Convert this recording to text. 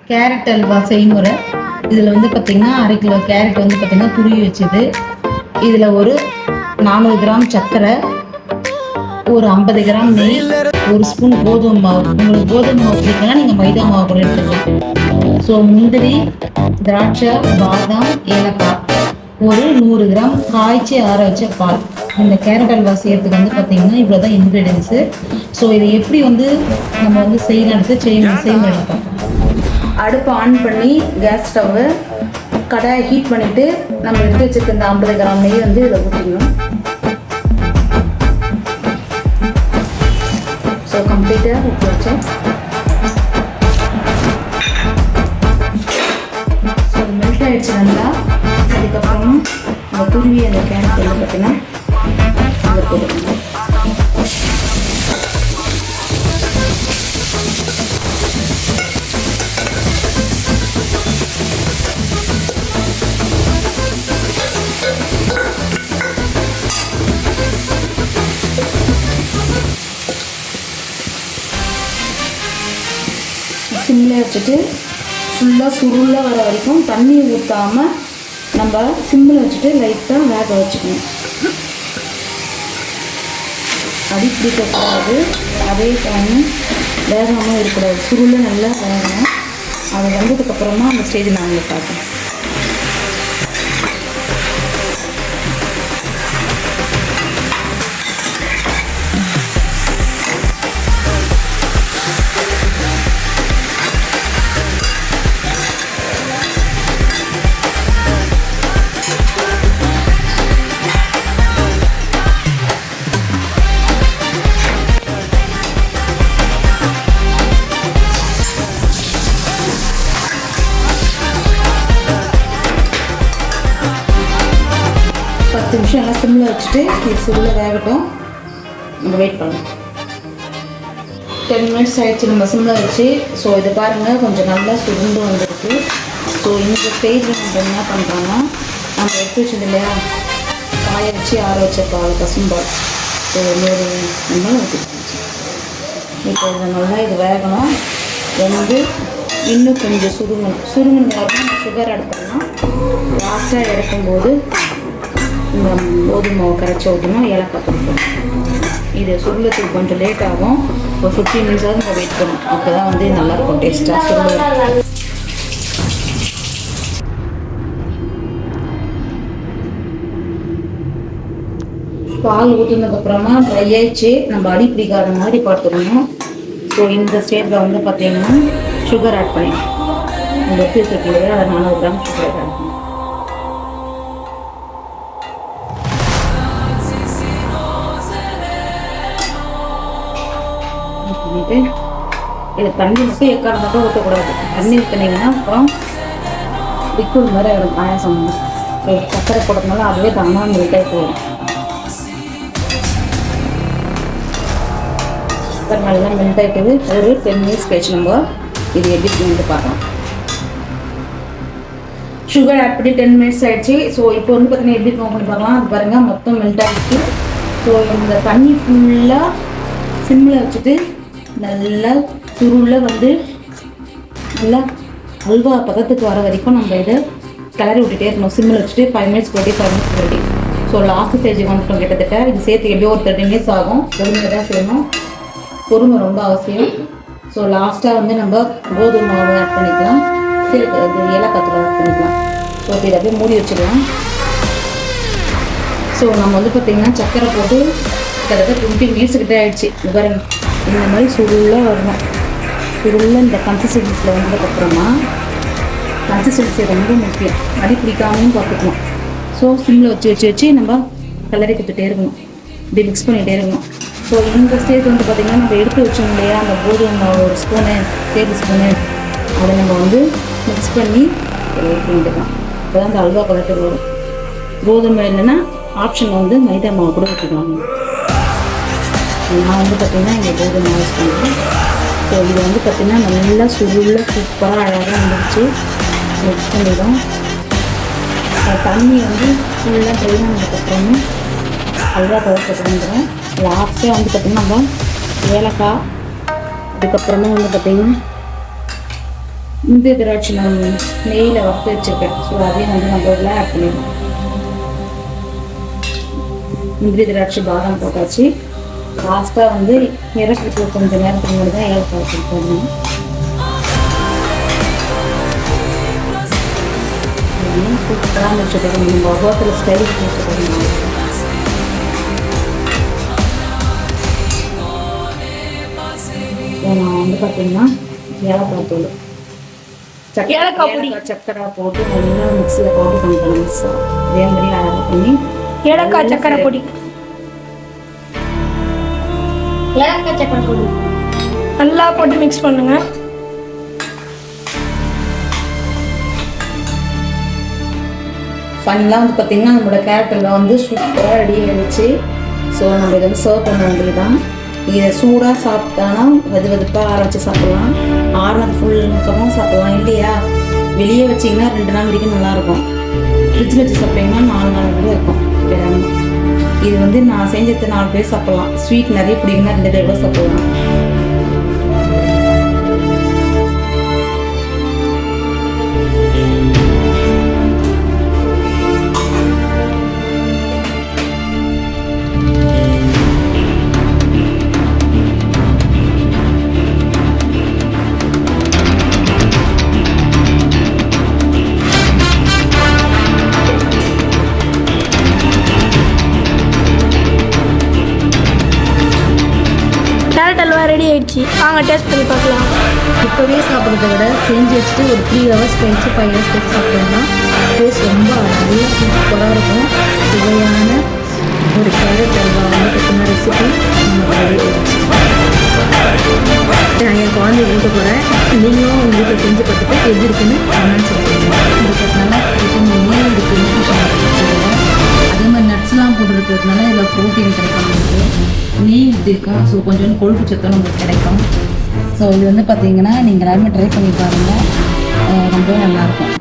Carrot halwa செய்முறை. இதில் வந்து பார்த்திங்கன்னா 1/2 கிலோ கேரட் வந்து பார்த்திங்கன்னா துருவி வச்சது, இதில் ஒரு 400 கிராம் சர்க்கரை, ஒரு 50 கிராம் நெய், 1 ஸ்பூன் கோதுமை மாவு. உங்களுக்கு கோதுமை மாவு பிடிக்குன்னா நீங்கள் மைதா மாவு கூட எடுத்துக்கலாம். ஸோ முந்திரி, திராட்சை, பாதாம், ஏலக்காய், ஒரு 100 கிராம் காய்ச்சி ஆற வச்ச பால். இந்த கேரட் அல்வா செய்யறதுக்கு வந்து பார்த்தீங்கன்னா இவ்வளோ தான் இன்க்ரீடியன்ஸு. ஸோ இதை எப்படி வந்து நம்ம வந்து செய்யலான்ட்டு செய்யணும். அடுப்பை ஆன் பண்ணி கேஸ் ஸ்டவ்வை கடாயை ஹீட் பண்ணிவிட்டு நம்ம எடுத்து வச்சுருக்க இந்த 50 கிராம் நெய் வந்து இதை ஊற்றிக்கணும். ஸோ கம்ப்ளீட்டாக ஊற்றி வச்சேன். ஸோ மெல்ட் ஆகிடுச்சு நல்லா. அதுக்கப்புறம் நம்ம துருவி அந்த கேரட் வந்து பார்த்தீங்கன்னா அதை போட்டுக்கணும். சிம்மில் வச்சுட்டு ஃபுல்லாக சுருளாக வர வரைக்கும் தண்ணி ஊற்றாமல் நம்ம சிம்மில் வச்சுட்டு லைட்டாக வேக வச்சுக்கணும். அடி பிடிக்கக்கூடாது, அதே டைம் வேகாமல் இருக்கக்கூடாது. சுருளாக நல்லா வேகணும். அதை வந்ததுக்கப்புறமா அந்த ஸ்டேஜ் நான் உங்களுக்கு பார்ப்பேன். நிமிஷம் எல்லாம் சிம்மில் வச்சுட்டு இது சுருள வேகட்டும். நம்ம வெயிட் பண்ணலாம். 10 மினிட்ஸ் ஆகிடுச்சு நம்ம சிம்மில் வச்சு. ஸோ இது பாருங்கள் கொஞ்சம் நல்லா சுருண்டு வந்துருக்கு. ஸோ இந்த ஸ்டேஜில் நம்ம என்ன பண்ணுறோன்னா நம்ம எடுத்து வச்சது இல்லையா காய வச்சு ஆற வச்ச பால், பசும்பால், ஸோ இன்னொரு நம்ம ஊற்றிக்கலாம். இப்போ இதை நல்லா இது வேகணும். வந்து இன்னும் கொஞ்சம் சுருங்கணும் சுகர் ஆட் பண்ணலாம். லாஸ்ட்டாக இறக்கும்போது இந்த கோதுமை மாவு கரைச்சி ஊற்றணும், ஏலக்காய் கொடுக்கணும். இது சுருளத்துக்கு கொஞ்சம் லேட் ஆகும். ஒரு 15 மினிட்ஸாவது நம்ம வெயிட் பண்ணணும். அப்போ தான் வந்து நல்லாயிருக்கும் டேஸ்ட்டாக சுருள். பால் ஊற்றினதுக்கப்புறமா ட்ரை ஆயிடுச்சு. நம்ம அடி பிடிக்காத மாதிரி பார்த்துக்கணும். ஸோ இந்த ஸ்டேஜில் வந்து பார்த்தீங்கன்னா சுகர் ஆட் பண்ணிடணும். இந்த பீஸ் இருக்கு அதை 400 கிராம் சுகர் ஆட் பண்ணணும். பண்ணிவிட்டு இது தண்ணி மட்டும் எக்காரணத்தை ஊற்றக்கூடாது. தண்ணி ஊற்றினீங்கன்னா அப்புறம் லிக்விட் மாதிரி ஆகிடும் பாயாசம். சக்கரை போடுறதுனால அதுவே தானாக மெல்ட்டாகி போகும். சக்கரை நல்லா மெல்ட் ஆகிட்டது. ஒரு 10 மினிட்ஸ் கழிச்சு நம்ம இது எப்படி பண்ணிட்டு பார்க்கலாம். சுகர் ஆட் பண்ணி 10 மினிட்ஸ் ஆகிடுச்சு. ஸோ இப்போ வந்து பார்த்தீங்கன்னா எப்படி நோட் பண்ணி பார்க்கலாம். அது பாருங்கள் மொத்தம் மெல்ட் ஆகிடுச்சு. ஸோ இந்த தண்ணி ஃபுல்லாக சிம்மில் வச்சுட்டு நல்லா சுருளில் வந்து நல்லா அல்வா பதத்துக்கு வர வரைக்கும் நம்ம இதை கிளறி விட்டுட்டே இருக்கணும். சிம்மில் வச்சுட்டு 5 மினிட்ஸ் போட்டி 5 மினிட்ஸ் போட்டி. ஸோ லாஸ்ட் ஸ்டேஜுக்கு வந்துட்டோம் கிட்டத்தட்ட. இது சேர்த்து எப்படியோ ஒரு 30 மினிட்ஸ் ஆகும். பொறுமையாக தான் செய்யணும். பொறுமை ரொம்ப அவசியம். ஸோ லாஸ்ட்டாக வந்து நம்ம கோதுமை மாவு ஆட் பண்ணிக்கலாம். சரி அது ஏலக்காய் ஆட் பண்ணிக்கலாம். ஸோ இதை அப்படியே மூடி வச்சுக்கலாம். ஸோ நம்ம வந்து பார்த்திங்கன்னா சக்கரை போட்டு கிட்டத்தட்ட 20 மினிட்ஸ் கிட்டே ஆகிடுச்சு. இது பாருங்க இந்த மாதிரி சுருளாக வரணும். சுருளாக இந்த கன்சிஸ்டன்சியில் வந்ததுக்கப்புறமா கன்சிஸ்டன்சி ரொம்ப முக்கியம். அடி பிடிக்காமையும் பார்த்துக்கணும். ஸோ சிம்மில் வச்சு நம்ம கிளறி கொடுத்துட்டே இருக்கணும். இப்படி மிக்ஸ் பண்ணிகிட்டே இருக்கணும். ஸோ இந்த ஸ்டேஜ் வந்து பார்த்திங்கன்னா நம்ம எடுத்து வச்சோம் இல்லையா அந்த கோதுமை ஒரு ஸ்பூனு டேபிள் ஸ்பூனு அதை நம்ம வந்து மிக்ஸ் பண்ணி பண்ணிட்டுக்கலாம். அப்போ தான் அந்த அல்வா கலட்டு வரும். கோதுமை இல்லைன்னா ஆப்ஷனில் வந்து மைதா மாவு கூட வச்சுக்கலாம். நான் வந்து பார்த்திங்கன்னா இங்கே கோதுமை யூஸ் பண்ணுறேன். ஸோ இது வந்து பார்த்திங்கன்னா நல்லா சுருளாக சூப்பராக அழகாக வந்துடுச்சு. மிக்ஸ் பண்ணிடும். தண்ணி வந்து ஃபுல்லாக ட்ரை ஆனதுக்கப்புறமே அல்வா பழத்துக்கு வந்துடும். லாஸ்ட்டாக வந்து பார்த்திங்கன்னா நம்ம ஏலக்காய், அதுக்கப்புறமா வந்து பார்த்திங்கன்னா முந்திரி திராட்சை நான் நெய்யில் வறுத்து வச்சுருக்கேன். ஸோ அதையும் வந்து நம்ம இதில் ஆட் பண்ணிடுவோம். முந்திரி திராட்சை பாதாம் போட்டாச்சு. லாஸ்ட்டாக வந்து இறக்கிறதுக்கு கொஞ்சம் நேரத்துக்கு முன்னாடி தான் ஏலக்காய் போடணும். சூப்பராக வச்சுருக்கோம். நம்ம ஹோட்டல் ஸ்டைல் வச்சுருக்கோம். நான் வந்து பார்த்தீங்கன்னா ஏலக்காய் தூள், சக்கரை போட்டு நல்லா மிக்ஸியில் போட்டு பண்ணிக்கலாம். மிக்ஸாக அதே மாதிரி ஆட் பண்ணி ஏலக்காய் சக்கரை பொடி நல்லா போட்டு மிக்ஸ் பண்ணுங்க. ஃபைனலாக வந்து பார்த்திங்கன்னா நம்மளோட கேரட்டெல்லாம் வந்து சூப்பராக ரெடி ஆகிடுச்சு. ஸோ நம்ம இதை வந்து சர்வ் பண்ண வேண்டியதுதான். இதை சூடாக சாப்பிட்டானா வெதுப்பாக ஆரம்பிச்சு சாப்பிட்லாம், ஆறுனது ஃபுல்லாக சாப்பிட்லாம். இல்லையா வெளியே வச்சிங்கன்னா 2 நாள் வரைக்கும் நல்லாயிருக்கும். ஃப்ரிட்ஜில் வச்சு சாப்பிட்டீங்கன்னா 4 நாள் கூட இருக்கும். இது வந்து நான் செஞ்சது 4 பேர் சாப்பிட்லாம். ஸ்வீட் நிறைய பிடிக்குன்னா 2 பேர் கூட சாப்பிட்லாம். கேரட் அல்வா ரெடி ஆயிடுச்சு. வாங்க டேஸ்ட் பண்ணி பார்க்கலாம். இப்போவே சாப்பிட்றத விட செஞ்சு வச்சுட்டு ஒரு 3 ஹவர்ஸ் கழிச்சு 5 ஹவர்ஸ் கழிச்சு சாப்பிட்டோம்னா டேஸ்ட் ரொம்ப நல்லா சூப்பராக இருக்கும். சுவையான ஒரு கேரட் அல்வா வந்து பார்த்தீங்கன்னா ரெசிபி நம்ம ரெடி ஆயிடுச்சு. நான் என் குழந்தை ஊட்ட போகிறேன். நீங்களும் உங்கள் வீட்டில் செஞ்சு பார்த்துட்டு எப்படி இருக்குன்னு கமெண்ட் சொல்லுங்கள். இருக்கிறதுனால விட்டமின் இருக்குன்னு அதே மாதிரி நட்ஸ்லாம் போட்டுருக்கிறதுனால இதில் ப்ரோட்டீன் கிடைக்கும். நமக்கு நெய் ஊற்றிருக்கோம். ஸோ கொஞ்சம் கொழுப்பு சத்தும் நமக்கு கிடைக்கும். ஸோ இது வந்து பார்த்தீங்கன்னா நீங்கள் எல்லாருமே ட்ரை பண்ணி பாருங்கள். ரொம்பவே நல்லாயிருக்கும்.